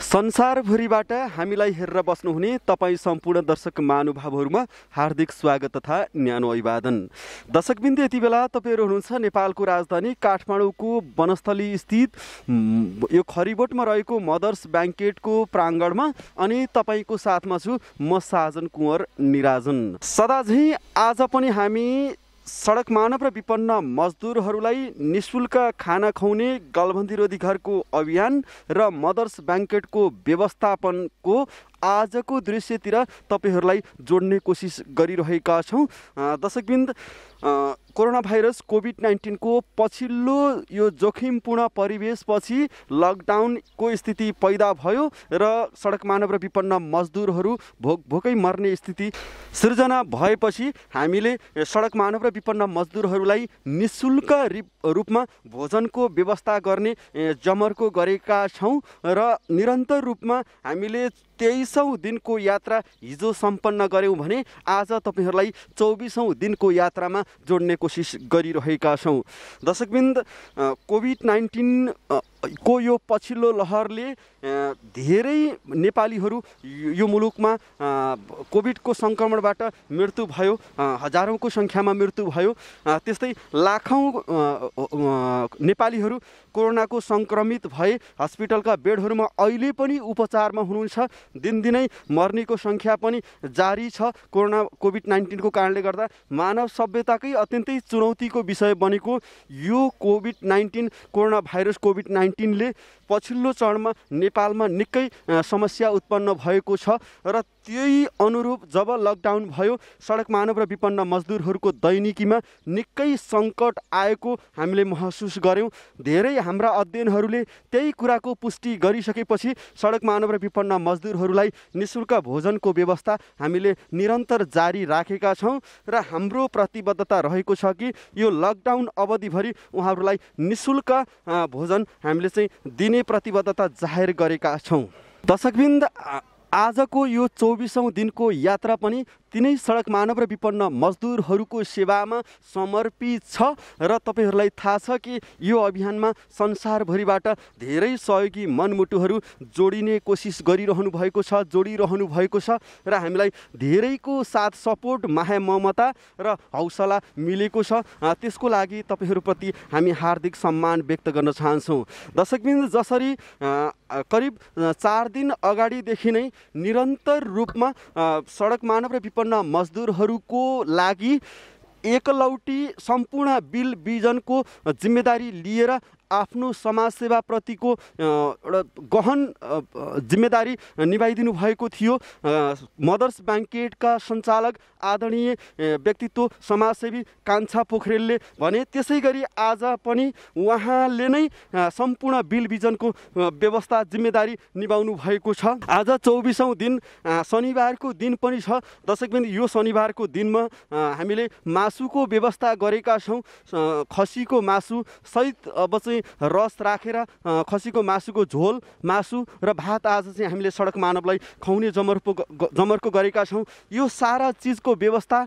संसारभरिबाट हामीलाई हेरेर बस्नुहुने तपाईँ सम्पूर्ण दर्शक महानुभावहरूमा हार्दिक स्वागत तथा न्यानो अभिवादन। दर्शकबिन्दु, यति बेला तपाईँहरू हुनुहुन्छ नेपालको राजधानी काठमाडौँको वनस्थली स्थित यो खरिबोटमा रहेको मदर्स ब्याङ्केटको प्राङ्गणमा, अनि तपाईँको साथमा छु म साजन कुँवर निराजन। सदाझै आज पनि हामी सडक मानव र विपन्न मजदुरहरूलाई निःशुल्क खाना खुवाउने गलबन्दी रोधी घरको अभियान र मदर्स ब्याङ्केटको व्यवस्थापनको आजको दृश्यतिर तपाईँहरूलाई जोड्ने कोसिस गरिरहेका छौँ। दर्शकबिन्द, कोरोना भाइरस कोभिड-19 को पछिल्लो यो जोखिमपूर्ण परिवेशपछि लकडाउनको स्थिति पैदा भयो र सडक मानव र विपन्न मजदुरहरू भोकै मर्ने स्थिति सिर्जना भएपछि हामीले सडक मानव र विपन्न मजदुरहरूलाई निःशुल्क रूपमा भोजनको व्यवस्था गर्ने जमर्को गरेका छौँ र निरन्तर रूपमा हामीले 23औं दिनको यात्रा हिजो सम्पन्न गऱ्यौँ भने आज तपाईहरूलाई 24औं दिनको यात्रामा जोड्ने कोसिस गरिरहेका छौँ। दर्शकबिन्द, कोभिड-19 को यो पछिल्लो लहरले धेरै नेपालीहरू यो मुलुकमा कोभिडको सङ्क्रमणबाट मृत्यु भयो, हजारौँको सङ्ख्यामा मृत्यु भयो। त्यस्तै लाखौँ नेपालीहरू कोरोनाको सङ्क्रमित भए हस्पिटलका बेडहरूमा अहिले पनि उपचारमा हुनुहुन्छ। दिनदिनै मर्नेको सङ्ख्या पनि जारी छ। कोभिड-19 को कारणले गर्दा मानव सभ्यताकै अत्यन्तै चुनौतीको विषय बनेको यो कोभिड-19 कोरोना भाइरस कोभिड-19 ले पछिल्लो चरणमा नेपालमा निकै समस्या उत्पन्न भएको छ र त्यही अनुरूप जब लकडाउन भयो सडक मानव र विपन्न मजदुरहरूको दैनिकीमा निकै सङ्कट आएको हामीले महसुस गऱ्यौँ। धेरै हाम्रा अध्ययनहरूले त्यही कुराको पुष्टि गरिसकेपछि सडक मानव र विपन्न मजदुरहरूलाई निःशुल्क भोजनको व्यवस्था हामीले निरन्तर जारी राखेका छौँ र हाम्रो प्रतिबद्धता रहेको छ कि यो लकडाउन अवधिभरि उहाँहरूलाई निःशुल्क भोजन हामीले चाहिँ दिने प्रतिबद्धता जाहेर गरेका छौँ। दर्शकबिन्द, आजको यो 24औं दिनको यात्रा पनि तिनै सडक मानव र विपन्न मजदुरहरूको सेवामा समर्पित छ र तपाईँहरूलाई थाहा छ कि यो अभियानमा संसारभरिबाट धेरै सहयोगी मनमुटुहरू जोडिने कोसिस गरिरहनु भएको छ, जोडिरहनु भएको छ र हामीलाई धेरैको साथ सपोर्ट, माया ममता र हौसला मिलेको छ। त्यसको लागि तपाईँहरूप्रति हामी हार्दिक सम्मान व्यक्त गर्न चाहन्छौँ। दर्शकबिन्द, जसरी करिब 4 दिन अगाडिदेखि नै निरन्तर रूपमा सडक मानव र विपन्न मजदुरहरूको लागि एकलौटी सम्पूर्ण बिल बिजनको जिम्मेदारी लिएर आफ्नो समाजसेवाप्रतिको एउटा गहन जिम्मेदारी निभाइदिनु भएको थियो मदर्स ब्याङ्केटका सञ्चालक आदरणीय व्यक्तित्व समाजसेवी कान्छा पोखरेलले भने। त्यसै गरी आज पनि उहाँले नै सम्पूर्ण बिल बिजनको व्यवस्था जिम्मेदारी निभाउनु भएको छ। आज 24औं दिन शनिबारको दिन पनि छ। दर्शकबिन्द, यो शनिबारको दिनमा हामीले मासुको व्यवस्था गरेका छौँ। खसीको मासु सहित अब चाहिँ रस राखेर खसीको मासुको झोल, मासु र भात आज चाहिँ हामीले सडक मानवलाई खुवाउने जमर्को गरेका छौँ। यो सारा चिजको व्यवस्था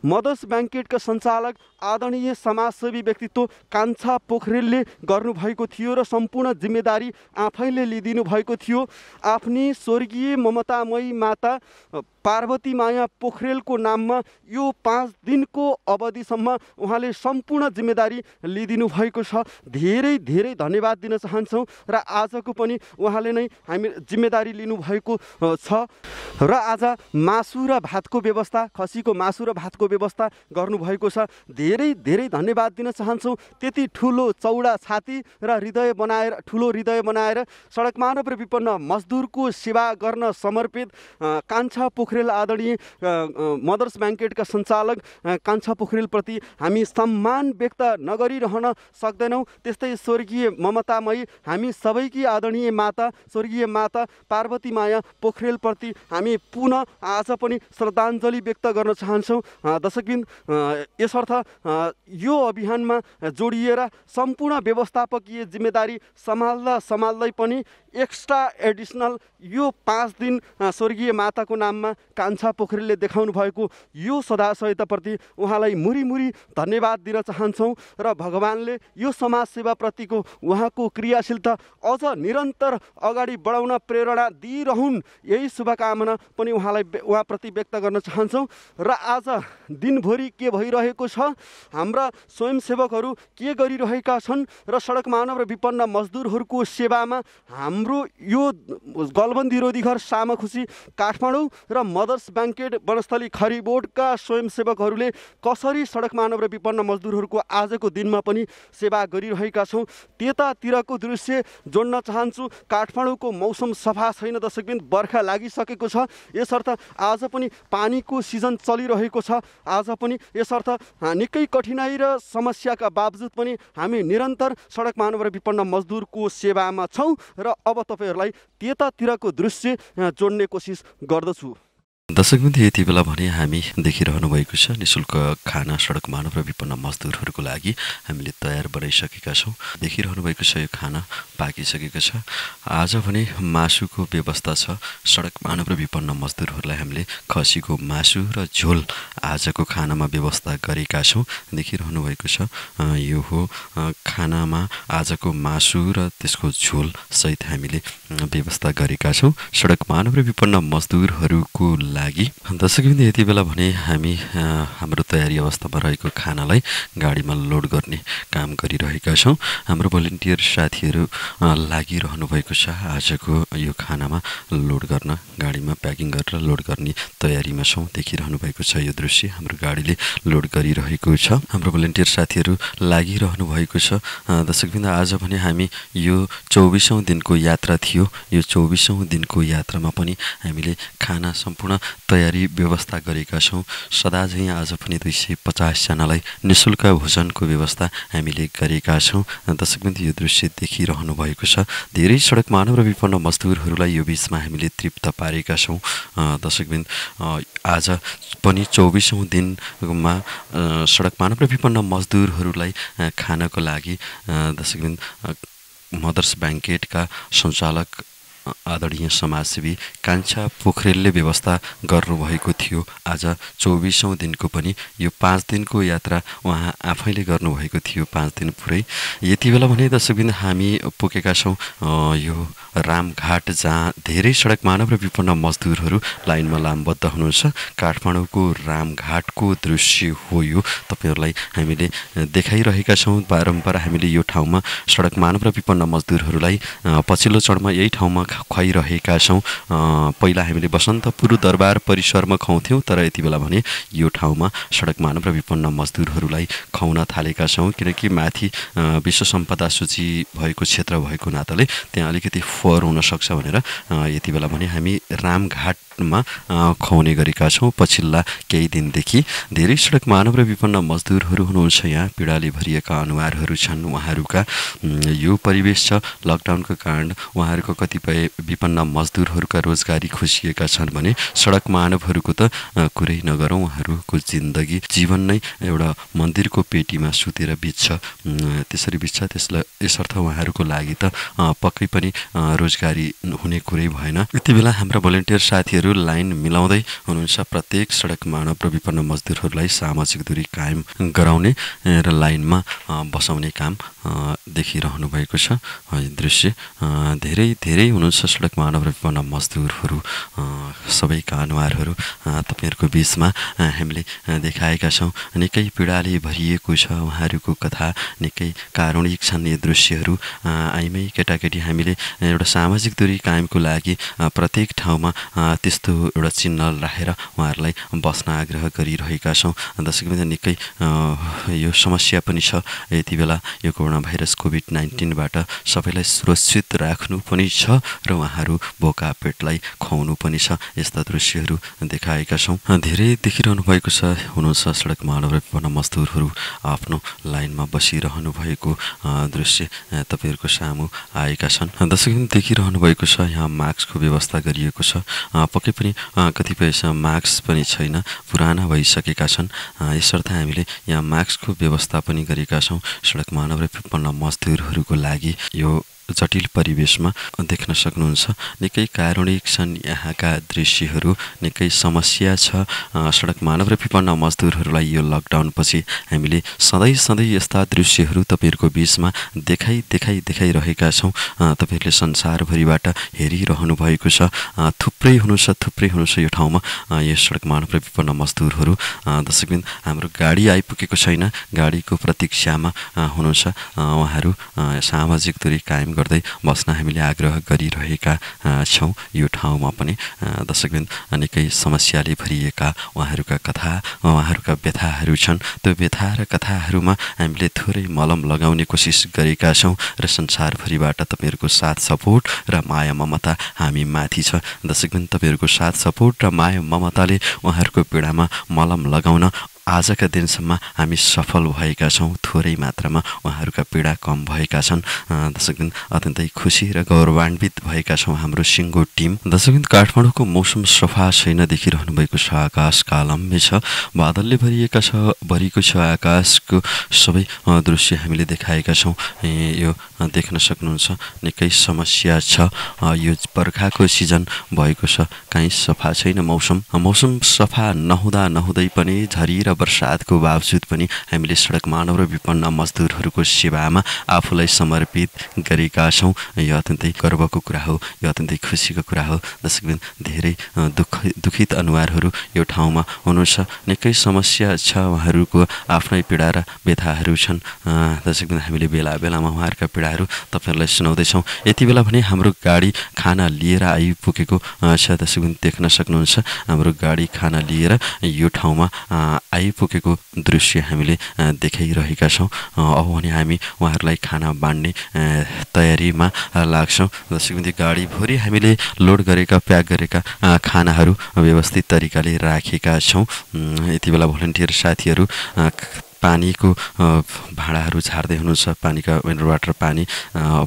मदर्स ब्याङ्केटका सञ्चालक आदरणीय समाजसेवी व्यक्तित्व कान्छा पोखरेलले गर्नुभएको थियो र सम्पूर्ण जिम्मेदारी आफैले लिइदिनु भएको थियो। आफ्नी स्वर्गीय ममतामयी माता पार्वती माया पोखरेलको नाममा यो 5 दिनको अवधिसम्म उहाँले सम्पूर्ण जिम्मेदारी लिइदिनु भएको छ। धेरै धेरै धन्यवाद दिन चाहन्छौँ र आजको पनि उहाँले नै हामी जिम्मेदारी लिनुभएको छ र आज मासु र भातको व्यवस्था, खसीको मासु र भातको व्यवस्था गर्नुभएको छ। धेरै धेरै धन्यवाद दिन चाहन्छौँ। त्यति ठुलो चौडा छाती र हृदय बनाएर, ठुलो हृदय बनाएर सडक मानव र विपन्न मजदुरको सेवा गर्न समर्पित कान्छा पोखरेल आदरणीय मदर्स ब्याङ्केटका सञ्चालक कान्छा पोखरेलप्रति हामी सम्मान व्यक्त नगरिरहन सक्दैनौँ। त्यस्तै स्वर्गीय ममतामयी हामी सबैकी आदरणीय माता स्वर्गीय माता पार्वती माया पोखरेलप्रति हामी पुनः आज पनि श्रद्धाञ्जली व्यक्त गर्न चाहन्छौँ। दर्शकबिन, यसर्थ यो अभियानमा जोडिएर सम्पूर्ण व्यवस्थापकीय जिम्मेदारी सम्हाल्दै पनि एक्स्ट्रा एडिसनल यो 5 दिन स्वर्गीय माताको नाममा कान्छा पोखरेलले देखाउनु भएको यो सदाशयताप्रति उहाँलाई मुरी धन्यवाद दिन चाहन्छौँ र भगवानले यो समाजसेवाप्रतिको उहाँको क्रियाशीलता अझ निरन्तर अगाडि बढाउन प्रेरणा दिइरहन्, यही शुभकामना पनि उहाँप्रति व्यक्त गर्न चाहन्छौँ। र आज दिनभरि के भइरहेको छ, हाम्रा स्वयंसेवकहरू के गरिरहेका छन् र सडक मानव र विपन्न मजदुरहरूको सेवामा हाम्रो यो गलबन्दी रोधी घर सामाखुसी काठमाडौँ र मदर्स ब्याङ्केट वनस्थली खरिबोर्डका स्वयंसेवकहरूले कसरी सडक मानव र विपन्न मजदुरहरूको आजको दिनमा पनि सेवा गरिरहेका छौँ त्यतातिरको दृश्य जोड्न चाहन्छु। काठमाडौँको मौसम सफा छैन दर्शकबिन, बर्खा लागिसकेको छ, यसर्थ आज पनि पानीको सिजन चलिरहेको छ। आज पनि यसर्थ निकै कठिनाई र समस्याका बावजुद पनि हामी निरन्तर सडक मानव र विपन्न मजदुरको सेवामा छौँ र अब तपाईँहरूलाई त्यतातिरको दृश्य जोड्ने कोसिस गर्दछु। दर्शकबिन्दु, यति बेला भने हामी देखिरहनु भएको छ निःशुल्क खाना सडक मानव र विपन्न मजदुरहरूको लागि हामीले तयार बनाइसकेका छौँ। देखिरहनु भएको छ यो खाना पाकिसकेको छ। आज भने मासुको व्यवस्था छ। सडक मानव र विपन्न मजदुरहरूलाई हामीले खसीको मासु र झोल आजको खानामा व्यवस्था गरेका छौँ। देखिरहनु भएको छ यो हो खानामा आजको मासु र त्यसको झोल सहित हामीले व्यवस्था गरेका छौँ सडक मानव र विपन्न मजदुरहरूको लागि। दर्शकबिन्दु, यति बेला भने हामी हाम्रो तयारी अवस्थामा रहेको खानालाई गाडीमा लोड गर्ने काम गरिरहेका छौँ। हाम्रो भोलिन्टियर साथीहरू लागिरहनु भएको छ आजको यो खानामा लोड गर्न, गाडीमा प्याकिङ गरेर लोड गर्ने तयारीमा छौँ। देखिरहनु भएको छ यो दृश्य हाम्रो गाडीले लोड गरिरहेको छ। हाम्रो भोलिन्टियर साथीहरू लागिरहनु भएको छ। दर्शकबिन्दु, आज भने हामी यो 24औं दिनको यात्रा थियो। यो 24औं दिनको यात्रामा पनि हामीले खाना सम्पूर्ण तयारी व्यवस्था गरेका छौँ। सदा झैँ आज पनि 250 जनालाई निःशुल्क भोजनको व्यवस्था हामीले गरेका छौँ। दर्शकबिन्दु, यो दृश्य देखिरहनु भएको छ। धेरै सडक मानव र विपन्न मजदुरहरूलाई यो बिचमा हामीले तृप्त पारेका छौँ। दर्शकबिन्दु, आज पनि 24औं दिनमा सडक मानव र विपन्न मजदुरहरूलाई खानको लागि दर्शकबिन्दु मदर्स ब्याङ्केटका सञ्चालक आदरणीय समाजसेवी कान्छा पोखरेलले व्यवस्था गर्नुभएको थियो। आज 24औं दिनको पनि यो 5 दिनको यात्रा उहाँ आफैले गर्नुभएको थियो, 5 दिन पुरै। यति बेला भने दर्शकबिन्दु हामी पुगेका छौँ यो रामघाट, जहाँ धेरै सडक मानव र विपन्न मजदुरहरू लाइनमा लामबद्ध हुनुहुन्छ। काठमाडौँको रामघाटको दृश्य हो यो, तपाईँहरूलाई हामीले देखाइरहेका छौँ। बारम्बार हामीले यो ठाउँमा सडक मानव र विपन्न मजदुरहरूलाई पछिल्लो चरणमा यही ठाउँमा खुवाइरहेका छौँ। पहिला हामीले बसन्तपुर दरबार परिसरमा खुवाउँथ्यौँ, तर यति बेला भने यो ठाउँमा सडक मानव र विपन्न मजदुरहरूलाई खुवाउन थालेका छौँ, किनकि माथि विश्व सम्पदा सूची भएको क्षेत्र भएको नाताले त्यहाँ अलिकति फोहोर हुनसक्छ भनेर यति बेला भने हामी रामघाटमा खुवाउने गरेका छौँ। पछिल्ला केही दिनदेखि धेरै सडक मानव र विपन्न मजदुरहरू हुनुहुन्छ यहाँ, पीडाले भरिएका अनुहारहरू छन् उहाँहरूका। यो परिवेश छ, लकडाउनको कारण उहाँहरूको कतिपय विपन्न मजदुरहरूका रोजगारी खोसिएका छन् भने सडक मानवहरूको त कुरै नगरौँ। उहाँहरूको जिन्दगी जीवन नै एउटा मन्दिरको पेटीमा सुतेर बित्छ, त्यसरी बित्छ। यसर्थ उहाँहरूको लागि त पक्कै पनि रोजगारी हुने कुरै भएन। यति बेला हाम्रा भोलिन्टियर साथीहरू लाइन मिलाउँदै हुनुहुन्छ। प्रत्येक सडक मानव र विपन्न मजदुरहरूलाई सामाजिक दूरी कायम गराउने र लाइनमा बसाउने काम देखिरहनु भएको छ। दृश्य धेरै हुनुहुन्छ सडक मानव र विपन्न मजदुरहरू, सबैका अनुहारहरू तपाईँहरूको बिचमा हामीले देखाएका छौँ। निकै पीडाले भरिएको छ उहाँहरूको कथा, निकै कारुणिक छन् यी दृश्यहरू। आइमै केटाकेटी हामीले एउटा सामाजिक दूरी कायमको लागि प्रत्येक ठाउँमा त्यस्तो एउटा चिन्ह राखेर उहाँहरूलाई बस्न आग्रह गरिरहेका छौँ। दर्शकबिन्दु, निकै यो समस्या पनि छ यति बेला। यो कोरोना भाइरस कोभिड-19बाट सबैलाई सुरक्षित राख्नु पनि छ र उहाँहरू भोका पेटलाई खुवाउनु पनि छ। यस्ता दृश्यहरू देखाएका छौँ। धेरै देखिरहनु भएको छ हुनुहुन्छ सडक मानव र विपन्न मजदुरहरू आफ्नो लाइनमा बसिरहनु भएको दृश्य तपाईँहरूको सामु आएका छन्। दर्शकबिन्दु, देखिरहनु भएको छ यहाँ मास्कको व्यवस्था गरिएको छ। पक्कै पनि कतिपय मास्क पनि छैन, पुराना भइसकेका छन्। यसर्थ हामीले यहाँ मास्कको व्यवस्था पनि गरेका छौँ सडक मानव र विपन्न मजदुरहरूको लागि। यो जटिल परिवेशमा देख्न सक्नुहुन्छ। निकै कारुणिक छन् यहाँका दृश्यहरू, निकै समस्या छ सडक मानव र विपन्न मजदुरहरूलाई। यो लकडाउनपछि हामीले सधैँ यस्ता दृश्यहरू तपाईँहरूको बिचमा देखाइरहेका छौँ। तपाईँहरूले संसारभरिबाट हेरिरहनु भएको छ। थुप्रै हुनुहुन्छ यो ठाउँमा यो सडक मानव र विपन्न मजदुरहरू। दर्शकबिन, हाम्रो गाडी आइपुगेको छैन, गाडीको प्रतीक्षामा हुनुहुन्छ उहाँहरू। सामाजिक दूरी कायम गर्दै बस्न हामीले आग्रह गरिरहेका छौँ यो ठाउँमा पनि। दर्शकबिन, निकै समस्याले भरिएका उहाँहरूका कथा, उहाँहरूका व्यथाहरू छन्। त्यो व्यथा र कथाहरूमा हामीले थोरै मलम लगाउने कोसिस गरेका छौँ र संसारभरिबाट तपाईँहरूको साथ सपोर्ट र माया ममता हामी माथि छ। दर्शकबिन, तपाईँहरूको साथ सपोर्ट र माया ममताले उहाँहरूको पीडामा मलम लगाउन आजका दिनसम्म हामी सफल भएका छौँ। थोरै मात्रामा उहाँहरूका पीडा कम भएका छन्। दर्शकबिन, अत्यन्तै खुसी र गौरवान्वित भएका छौँ हाम्रो सिङ्गो टिम। दर्शकबिन, काठमाडौँको मौसम सफा छैन, देखिरहनु भएको छ आकाश कालम्बे छ, बादलले भरिएको छ आकाशको सबै दृश्य हामीले देखाएका छौँ। यो देख्न सक्नुहुन्छ, निकै समस्या छ। यो बर्खाको सिजन भएको छ, काहीँ सफा छैन मौसम सफा नहुँदै पनि झरी र बर्सातको बावजुद पनि हामीले सडक मानव र विपन्न मजदुरहरूको सेवामा आफूलाई समर्पित गरेका छौँ। यो अत्यन्तै गर्वको कुरा हो, यो अत्यन्तै खुसीको कुरा हो। दर्शकबिन, धेरै दुखित अनुहारहरू यो ठाउँमा हुनुहुन्छ। निकै समस्या छ, उहाँहरूको आफ्नै पीडा र व्यथाहरू छन्। दर्शकबिन, हामीले बेला बेलामा उहाँहरूका पीडाहरू तपाईँहरूलाई सुनाउँदैछौँ। यति बेला भने हाम्रो गाडी खाना लिएर आइपुगेको छ। दर्शकबिन, देख्न सक्नुहुन्छ हाम्रो गाडी खाना लिएर यो ठाउँमा आइपुगेको दृश्य हामीले देखाइरहेका छौँ। अब भने हामी उहाँहरूलाई खाना बाँड्ने तयारीमा लाग्छौँ। दर्शकबिन, गाडीभरि हामीले लोड गरेका, प्याक गरेका खानाहरू व्यवस्थित तरिकाले राखेका छौँ। यति बेला भोलिन्टियर साथीहरू पानीको भाँडाहरू झार्दै हुनुहुन्छ। पानीका मिनरल वाटर पानी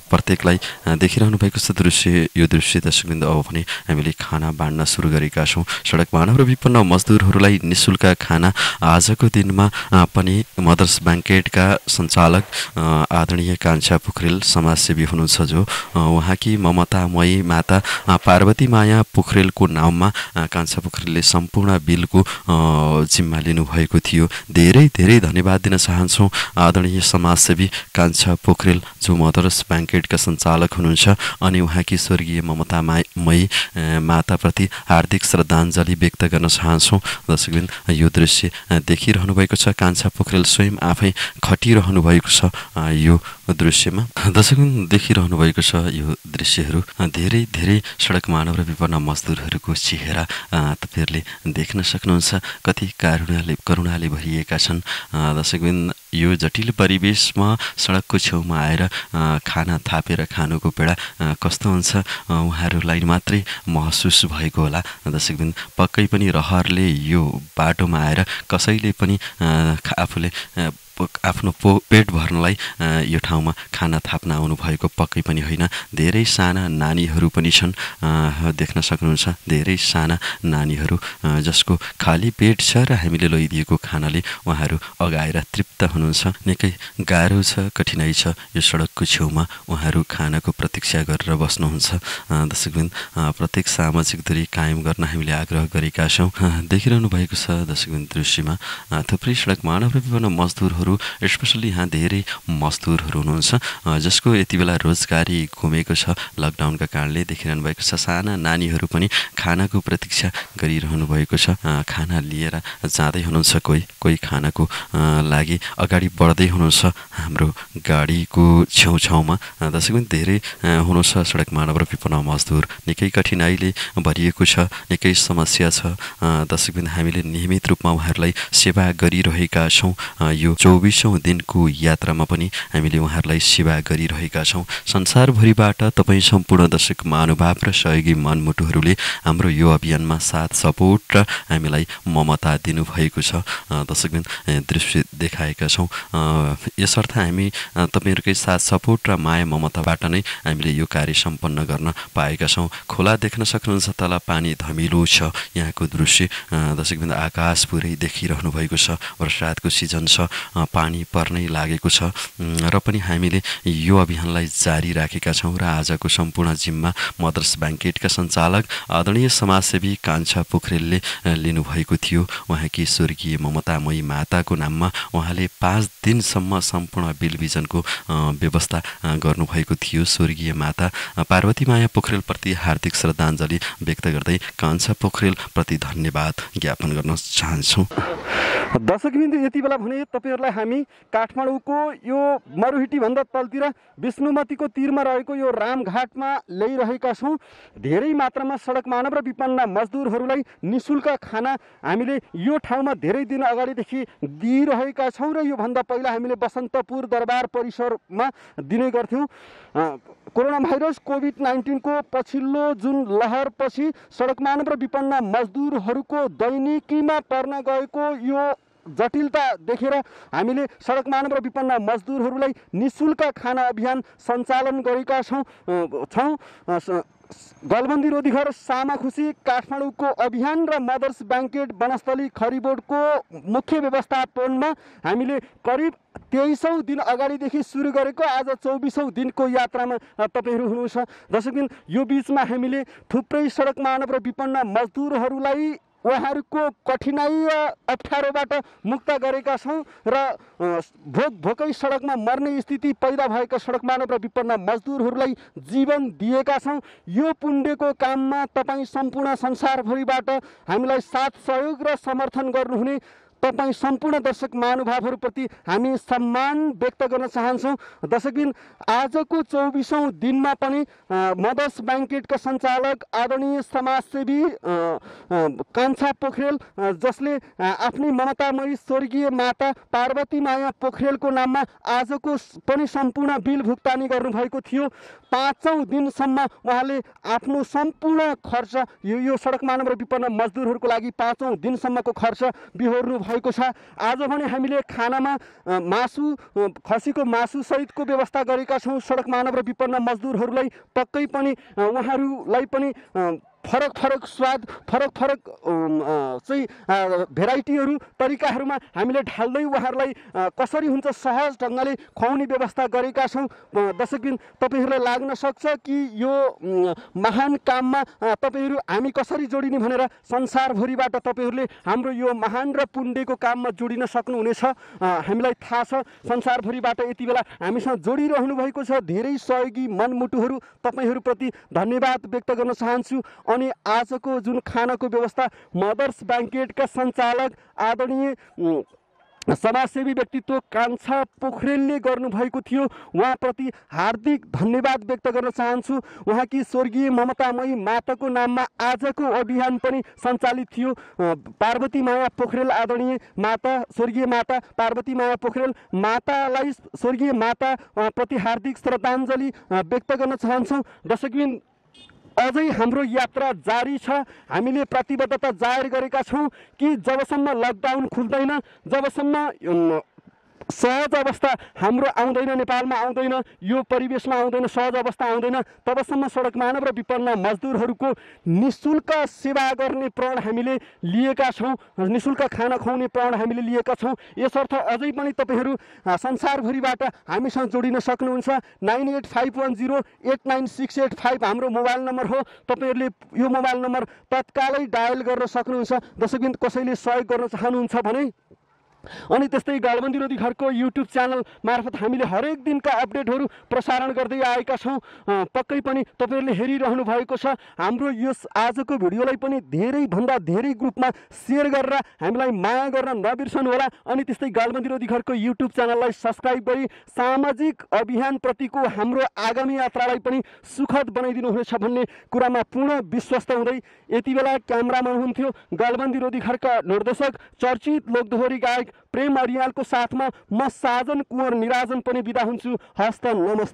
प्रत्येकलाई देखिरहनु भएको छ दृश्य। यो दृश्य दर्शकबिन, अब भने हामीले खाना बाँड्न सुरु गरेका छौँ। सडक मानव र विपन्न मजदुरहरूलाई निःशुल्क खाना आजको दिनमा पनि मदर्स ब्याङ्केटका सञ्चालक आदरणीय कान्छा पोखरेल समाजसेवी हुनुहुन्छ, जो उहाँकी ममतामयी माता पार्वती माया पोखरेलको नाममा कान्छा पोखरेलले सम्पूर्ण बिलको जिम्मा लिनुभएको थियो। धेरै धन्यवाद दिन चाहन्छौँ आदरणीय समाजसेवी कान्छा पोखरेल, जो मदर्स ब्याङ्केटका सञ्चालक हुनुहुन्छ। अनि उहाँकी स्वर्गीय ममतामयी माताप्रति हार्दिक श्रद्धाञ्जली व्यक्त गर्न चाहन्छौँ। दर्शकबिन, यो दृश्य देखिरहनु भएको छ। कान्छा पोखरेल स्वयं आफै खटिरहनु भएको छ यो दृश्यमा। दर्शकबिन, देखिरहनु भएको छ यो दृश्यहरू। धेरै सडक मानव र विपन्न मजदुरहरूको चेहरा तपाईँहरूले देख्न सक्नुहुन्छ, कति करुणाले भरिएका छन्। दर्शकबिन, यो जटिल परिवेशमा सडकको छेउमा आएर खाना थापेर खानुको पीडा कस्तो हुन्छ उहाँहरूलाई मात्रै महसुस भएको होला। दर्शकबिन, पक्कै पनि रहरले यो बाटोमा आएर कसैले पनि आफूले आफ्नो पेट भर्नलाई यो ठाउँमा खाना थाप्न आउनुभएको पक्कै पनि होइन। धेरै साना नानीहरू पनि छन्, देख्न सक्नुहुन्छ। धेरै साना नानीहरू जसको खाली पेट छ र हामीले लैदिएको खानाले उहाँहरू अगाएर तृप्त हुनुहुन्छ। निकै गाह्रो छ, कठिनाइ छ। यो सडकको छेउमा उहाँहरू खानाको प्रतीक्षा गरेर बस्नुहुन्छ। दर्शकबिन, प्रत्येक सामाजिक दूरी कायम गर्न हामीले आग्रह गरेका छौँ। देखिरहनु भएको छ दर्शकबिन दृश्यमा थुप्रै सडक मानव र विपन्न मजदुरहरू, स्पेसल्ली यहाँ धेरै मजदुरहरू हुनुहुन्छ जसको यति बेला रोजगारी घुमेको छ लकडाउनका कारणले। देखिरहनु भएको छ साना नानीहरू पनि खानाको प्रतीक्षा गरिरहनु भएको छ। खाना लिएर जाँदै हुनुहुन्छ, कोही खानाको लागि अगाडि बढ्दै हुनुहुन्छ हाम्रो गाडीको छेउछाउमा। दर्शकबिन, धेरै हुनुहुन्छ सडक मानव र विपन्न मजदुर। निकै कठिनाइले भरिएको छ, निकै समस्या छ। दर्शकबिन, हामीले नियमित रूपमा उहाँहरूलाई सेवा गरिरहेका छौँ। यो 24औं दिनको यात्रामा पनि हामीले उहाँहरूलाई सेवा गरिरहेका छौँ। संसारभरिबाट तपाईँ सम्पूर्ण दर्शक महानुभाव र सहयोगी मनमुटुहरूले हाम्रो यो अभियानमा साथ सपोर्ट र हामीलाई ममता दिनुभएको छ। दर्शकबिन, दृश्य देखाएका छौँ। यसर्थ हामी तपाईँहरूकै साथ सपोर्ट र माया ममताबाट नै हामीले यो कार्य सम्पन्न गर्न पाएका छौँ। खोला देख्न सक्नुहुन्छ, तल पानी धमिलो छ। यहाँको दृश्य दर्शकबिन, आकाश पुरै देखिरहनु भएको छ। बर्सातको सिजन छ, पानी पर्नै लागेको छ र पनि हामीले यो अभियानलाई जारी राखेका छौँ र आजको सम्पूर्ण जिम्मा मदर्स ब्याङ्केटका सञ्चालक आदरणीय समाजसेवी कान्छा पोखरेलले लिनुभएको थियो। उहाँकी स्वर्गीय ममतामयी माताको नाममा उहाँले 5 दिनसम्म सम्पूर्ण बिलबिजनको व्यवस्था गर्नुभएको थियो। स्वर्गीय माता पार्वती माया पोखरेलप्रति हार्दिक श्रद्धाञ्जली व्यक्त गर्दै कान्छा पोखरेलप्रति धन्यवाद ज्ञापन गर्न चाहन्छौँ। दर्शकबिन्दु, यति बेला भने तपाईँहरूलाई हामी काठमाडौँको यो मरुहिटीभन्दा तलतिर विष्णुमतीको तीरमा रहेको यो रामघाटमा ल्याइरहेका छौँ। धेरै मात्रामा सडक मानव र विपन्न मजदुरहरूलाई निःशुल्क खाना हामीले यो ठाउँमा धेरै दिन अगाडिदेखि दिइरहेका छौँ र योभन्दा पहिला हामीले बसन्तपुर दरबार परिसरमा दिने गर्थ्यौँ। कोरोना भाइरस कोभिड-19 को पछिल्लो जुन लहरपछि सडक मानव र विपन्न मजदुरहरूको दैनिकीमा पर्न गएको यो जटिलता देखेर हामीले सडक मानव र विपन्न मजदुरहरूलाई निःशुल्क खाना अभियान सञ्चालन गरेका छौँ। गलबन्दी रोधी घर सामाखुसी काठमाडौँको अभियान र मदर्स ब्याङ्केट वनस्थली खरिबोर्डको मुख्य व्यवस्थापनमा हामीले करिब 23औं दिन अगाडिदेखि सुरु गरेको आज 24औं दिनको यात्रामा तपाईँहरू हुनुहुन्छ। दर्शकबिन, यो बिचमा हामीले थुप्रै सडक मानव र विपन्न मजदुरहरूलाई उहाँहरूको कठिनाई र अप्ठ्यारोबाट मुक्त गरेका छौँ र भोकै सडकमा मर्ने स्थिति पैदा भएका सडक मानव र विपन्न मजदुरहरूलाई जीवन दिएका छौँ। यो पुण्यको काममा तपाईँ सम्पूर्ण संसारभरिबाट हामीलाई साथ सहयोग र समर्थन गर्नुहुने तपाईँ सम्पूर्ण दर्शक महानुभावहरूप्रति हामी सम्मान व्यक्त गर्न चाहन्छौँ। दर्शकबिन, आजको 24औं दिनमा पनि मदर्स ब्याङ्केटका सञ्चालक आदरणीय समाजसेवी कान्छा पोखरेल, जसले आफ्नै ममतामयी स्वर्गीय माता पार्वती माया पोखरेलको नाममा आजको पनि सम्पूर्ण बिल भुक्तानी गर्नुभएको थियो। 5औं दिनसम्म उहाँले आफ्नो सम्पूर्ण खर्च यो सडक मानव र विपन्न मजदुरहरूको लागि 5औं दिनसम्मको खर्च बिहोर्नु भएको छ। आज भने हामीले खानामा मासु, खसीको मासु सहितको व्यवस्था गरेका छौँ। सडक मानव र विपन्न मजदुरहरूलाई पक्कै पनि उहाँहरूलाई पनि फरक फरक स्वाद, फरक फरक चाहिँ भेराइटीहरू, तरिकाहरूमा हामीले ढाल्दै उहाँहरूलाई कसरी हुन्छ सहज ढङ्गले खुवाउने व्यवस्था गरेका छौँ। दर्शकबिन, तपाईँहरूलाई लाग्न सक्छ कि यो महान काममा तपाईँहरू हामी कसरी जोडिने भनेर संसारभरिबाट तपाईँहरूले हाम्रो यो महान र पुण्यको काममा जोडिन सक्नुहुनेछ। हामीलाई थाहा छ संसारभरिबाट यति बेला हामीसँग जोडिरहनु भएको छ। धेरै सहयोगी मनमुटुहरू तपाईँहरूप्रति धन्यवाद व्यक्त गर्न चाहन्छु। अनि आजको जुन खानाको व्यवस्था मदर्स ब्याङ्केटका सञ्चालक आदरणीय समाजसेवी व्यक्तित्व कान्छा पोखरेलले गर्नुभएको थियो, उहाँप्रति हार्दिक धन्यवाद व्यक्त गर्न चाहन्छु। उहाँकी स्वर्गीय ममतामयी माताको नाममा आजको अभियान पनि सञ्चालित थियो। पार्वती माया पोखरेल, आदरणीय माता, स्वर्गीय माता पार्वती माया पोखरेल मातालाई, स्वर्गीय माता प्रति हार्दिक श्रद्धाञ्जली व्यक्त गर्न चाहन्छौँ। दर्शकबिन, अझै हाम्रो यात्रा जारी छ। हामीले प्रतिबद्धता जाहेर गरेका छौँ कि जबसम्म लकडाउन खुल्दैन, जबसम्म सहज अवस्था हाम्रो आउँदैन, नेपालमा आउँदैन, यो परिवेशमा आउँदैन, सहज अवस्था आउँदैन, तबसम्म सडक मानव र विपन्न मजदुरहरूको निःशुल्क सेवा गर्ने प्रण हामीले लिएका छौँ। निःशुल्क खाना खुवाउने प्रण हामीले लिएका छौँ। यसर्थ अझै पनि तपाईँहरू संसारभरिबाट हामीसँग जोडिन सक्नुहुन्छ। 9851089685 हाम्रो मोबाइल नम्बर हो। तपाईँहरूले यो मोबाइल नम्बर तत्कालै डायल गर्न सक्नुहुन्छ। दर्शकबिन, कसैले सहयोग गर्न चाहनुहुन्छ भने अनि त्यस्तै गलबन्दी रोधी घरको युट्युब च्यानल मार्फत हामीले हरेक दिनका अपडेटहरू प्रसारण गर्दै आएका छौँ। पक्कै पनि तपाईँहरूले हेरिरहनु भएको छ। हाम्रो यस आजको भिडियोलाई पनि धेरैभन्दा धेरै ग्रुपमा सेयर गरेर हामीलाई माया गर्न नबिर्सनु होला। अनि त्यस्तै गलबन्दी रोधी घरको युट्युब च्यानललाई सब्सक्राइब गरी सामाजिक अभियानप्रतिको हाम्रो आगामी यात्रालाई पनि सुखद बनाइदिनुहुनेछ भन्ने कुरामा पूर्ण विश्वस्त हुँदै यति बेला क्यामेरामा हुनुहुन्थ्यो गलबन्दी रोधी घरका निर्देशक चर्चित लोकदोहोरी गायक प्रेम अरियालको साथमा म साजन कुँवर निराजन पनि बिदा हुन्छु। हस्त नमस्ते।